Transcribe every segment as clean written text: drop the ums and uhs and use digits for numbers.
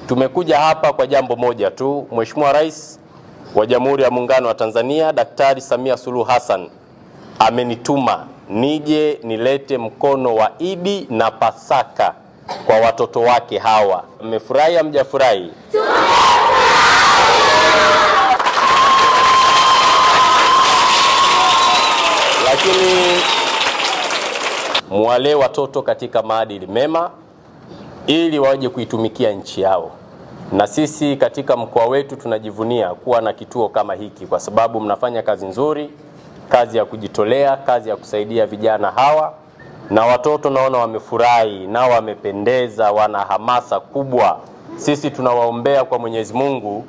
Tumekuja hapa kwa jambo moja tu. Mheshimiwa Rais wa Jamhuri ya Muungano wa Tanzania Daktari Samia Suluhu Hassan amenituma nije nilete mkono wa Idi na Pasaka kwa watoto wake hawa. Mmefurahi au mjafurahi? Lakini muwalee watoto katika maadili mema ili waje kuitumikia nchi yao. Na sisi katika mkoa wetu tunajivunia kuwa na kituo kama hiki kwa sababu mnafanya kazi nzuri, kazi ya kujitolea, kazi ya kusaidia vijana hawa, na watoto naona wamefurahi na wamependeza, wana hamasa kubwa. Sisi tunawaombea kwa Mwenyezi Mungu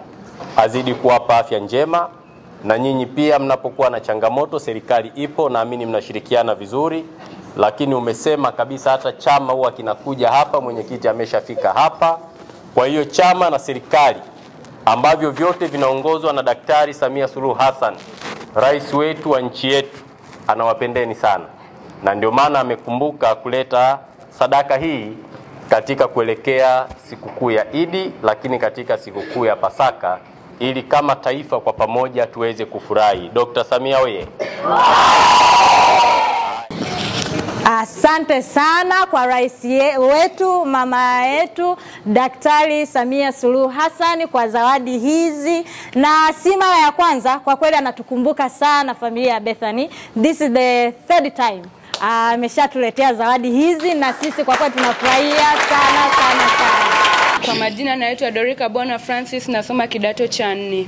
azidi kuwapa afya njema, na nyinyi pia mnapokuwa na changamoto serikali ipo, naamini mnashirikiana vizuri. Lakini umesema kabisa hata chama huwa kinakuja hapa, mwenyekiti ameshafika hapa. Kwa hiyo chama na serikali ambavyo vyote vinaongozwa na Daktari Samia Suluhu Hassan, rais wetu wa nchi yetu, anawapendeni sana. Na ndio maana amekumbuka kuleta sadaka hii katika kuelekea sikukuu ya Idi, lakini katika sikukuu ya Pasaka, ili kama taifa kwa pamoja tuweze kufurahi. Dr. Samia oye! Asante sana kwa rais wetu, mama yetu Daktari Samia Suluhu Hassan kwa zawadi hizi, na si mara ya kwanza. Kwa kweli anatukumbuka sana familia ya Bethany. This is the third time ameshatuletea zawadi hizi, na sisi kwa kweli tunafurahia sana sana sana. Kwa majina naitwa Dorika Bona Francis, nasoma kidato cha 4.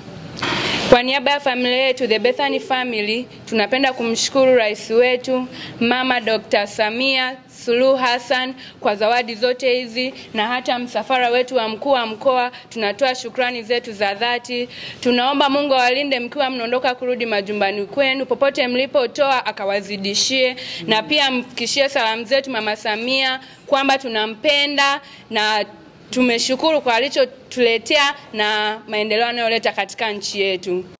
Kwa niaba ya familia yetu The Bethany Family, tunapenda kumshukuru rais wetu Mama Dr. Samia Suluhu Hassan kwa zawadi zote hizi, na hata msafara wetu wa mkuu wa mkoa tunatoa shukrani zetu za dhati. Tunaomba Mungu awalinde mkiwa mnaondoka kurudi majumbani kwenu, popote mlipotoa akawazidishie, na pia mfikishie salamu zetu Mama Samia kwamba tunampenda na tumeshukuru kwa alichotuletea na maendeleo anayoleta katika nchi yetu.